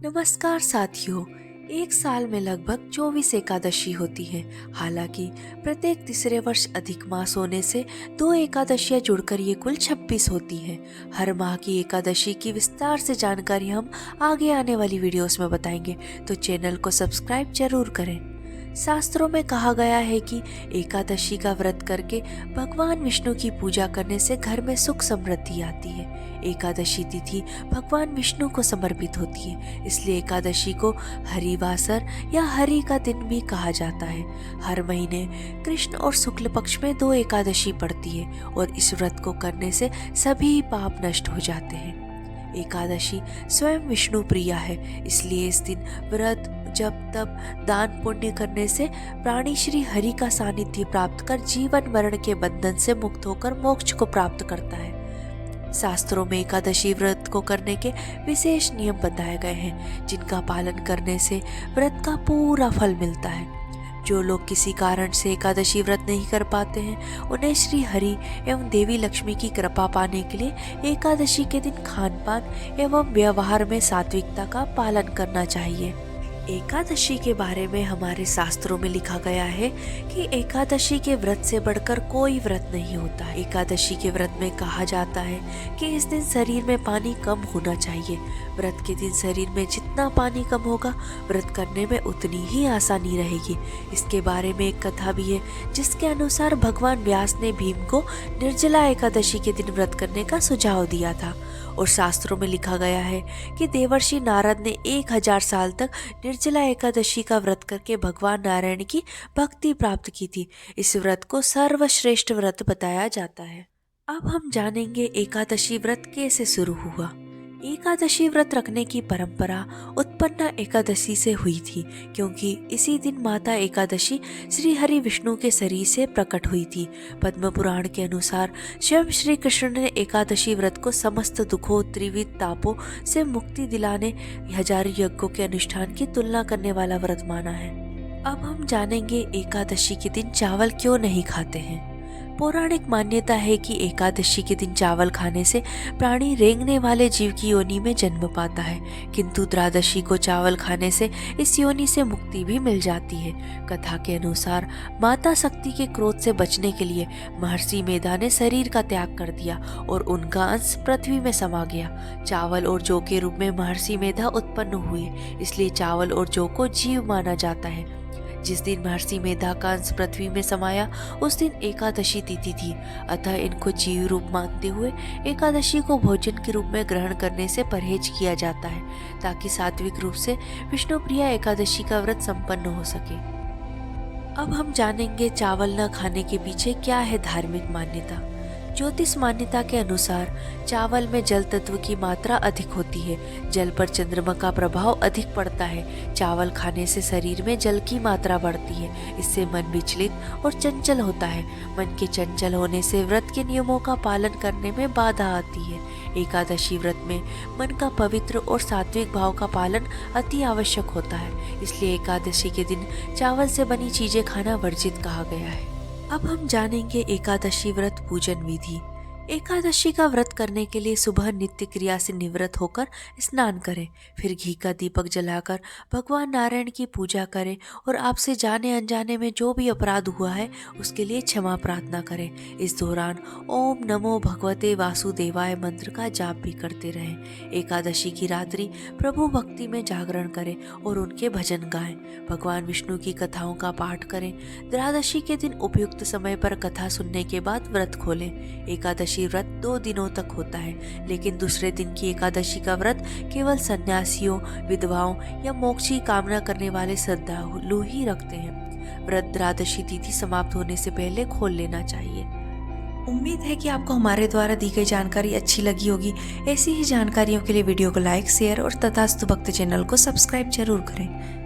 नमस्कार साथियों। एक साल में लगभग 24 एकादशी होती हैं। हालांकि प्रत्येक तीसरे वर्ष अधिक मास होने से 2 एकादशियां जुड़कर ये कुल 26 होती हैं। हर माह की एकादशी की विस्तार से जानकारी हम आगे आने वाली वीडियोस में बताएंगे, तो चैनल को सब्सक्राइब जरूर करें। शास्त्रों में कहा गया है कि एकादशी का व्रत करके भगवान विष्णु की पूजा करने से घर में सुख समृद्धि आती है। एकादशी तिथि भगवान विष्णु को समर्पित होती है, इसलिए एकादशी को हरिवासर या हरि का दिन भी कहा जाता है। हर महीने कृष्ण और शुक्ल पक्ष में 2 एकादशी पड़ती है और इस व्रत को करने से सभी पाप नष्ट हो जाते हैं। एकादशी स्वयं विष्णु प्रिया है, इसलिए इस दिन व्रत जब तब दान पुण्य करने से प्राणी श्री हरि का सानिध्य प्राप्त कर जीवन मरण के बंधन से मुक्त होकर मोक्ष को प्राप्त करता है। शास्त्रों में एकादशी व्रत को करने के विशेष नियम बताए गए हैं, जिनका पालन करने से व्रत का पूरा फल मिलता है। जो लोग किसी कारण से एकादशी व्रत नहीं कर पाते हैं, उन्हें श्री हरि एवं देवी लक्ष्मी की कृपा पाने के लिए एकादशी के दिन खान पान एवं व्यवहार में सात्विकता का पालन करना चाहिए। एकादशी के बारे में हमारे शास्त्रों में लिखा गया है कि एकादशी के व्रत से बढ़कर कोई व्रत नहीं होता। एकादशी के व्रत में कहा जाता है कि इस दिन शरीर में पानी कम होना चाहिए। व्रत के दिन शरीर में जितना पानी कम होगा, व्रत करने में उतनी ही आसानी रहेगी। इसके बारे में एक कथा भी है, जिसके अनुसार भगवान व्यास ने भीम को निर्जला एकादशी के दिन व्रत करने का सुझाव दिया था। और शास्त्रों में लिखा गया है कि देवर्षि नारद ने 1000 साल तक निर्जला एकादशी का व्रत करके भगवान नारायण की भक्ति प्राप्त की थी। इस व्रत को सर्वश्रेष्ठ व्रत बताया जाता है। अब हम जानेंगे एकादशी व्रत कैसे शुरू हुआ। एकादशी व्रत रखने की परंपरा उत्पन्न एकादशी से हुई थी, क्योंकि इसी दिन माता एकादशी श्री हरि विष्णु के शरीर से प्रकट हुई थी। पद्म पुराण के अनुसार स्वयं श्री कृष्ण ने एकादशी व्रत को समस्त दुखों त्रिविध तापों से मुक्ति दिलाने हजारों यज्ञों के अनुष्ठान की तुलना करने वाला व्रत माना है। अब हम जानेंगे एकादशी के दिन चावल क्यों नहीं खाते हैं। पौराणिक मान्यता है कि एकादशी के दिन चावल खाने से प्राणी रेंगने वाले जीव की योनि में जन्म पाता है, किंतु द्वादशी को चावल खाने से इस योनि से मुक्ति भी मिल जाती है। कथा के अनुसार माता शक्ति के क्रोध से बचने के लिए महर्षि मेधा ने शरीर का त्याग कर दिया और उनका अंश पृथ्वी में समा गया। चावल और जौ के रूप में महर्षि मेधा उत्पन्न हुए, इसलिए चावल और जौ को जीव माना जाता है। जिस दिन महर्षि मेधा का अंश पृथ्वी में समाया, उस दिन एकादशी तिथि थी। अतः इनको जीव रूप मानते हुए एकादशी को भोजन के रूप में ग्रहण करने से परहेज किया जाता है, ताकि सात्विक रूप से विष्णु प्रिया एकादशी का व्रत संपन्न हो सके। अब हम जानेंगे चावल न खाने के पीछे क्या है धार्मिक मान्यता। ज्योतिष मान्यता के अनुसार चावल में जल तत्व की मात्रा अधिक होती है। जल पर चंद्रमा का प्रभाव अधिक पड़ता है। चावल खाने से शरीर में जल की मात्रा बढ़ती है, इससे मन विचलित और चंचल होता है। मन के चंचल होने से व्रत के नियमों का पालन करने में बाधा आती है। एकादशी व्रत में मन का पवित्र और सात्विक भाव का पालन अति आवश्यक होता है, इसलिए एकादशी के दिन चावल से बनी चीजें खाना वर्जित कहा गया है। अब हम जानेंगे एकादशी व्रत पूजन विधि। एकादशी का व्रत करने के लिए सुबह नित्य क्रिया से निवृत्त होकर स्नान करें, फिर घी का दीपक जलाकर भगवान नारायण की पूजा करें और आपसे जाने अनजाने में जो भी अपराध हुआ है उसके लिए क्षमा प्रार्थना करें। इस दौरान ओम नमो भगवते वासुदेवाय मंत्र का जाप भी करते रहें। एकादशी की रात्रि प्रभु भक्ति में जागरण करें और उनके भजन गाएं। भगवान विष्णु की कथाओं का पाठ करें। द्वादशी के दिन उपयुक्त समय पर कथा सुनने के बाद व्रत खोलें। एकादशी व्रत 2 दिनों तक होता है, लेकिन दूसरे दिन की एकादशी का व्रत केवल सन्यासियों, विधवाओं या मोक्ष की कामना करने वाले श्रद्धालु ही रखते हैं। व्रत द्वादशी तिथि समाप्त होने से पहले खोल लेना चाहिए। उम्मीद है कि आपको हमारे द्वारा दी गई जानकारी अच्छी लगी होगी। ऐसी ही जानकारियों के लिए वीडियो को लाइक, शेयर और तथास्तु भक्त चैनल को सब्सक्राइब जरूर करें।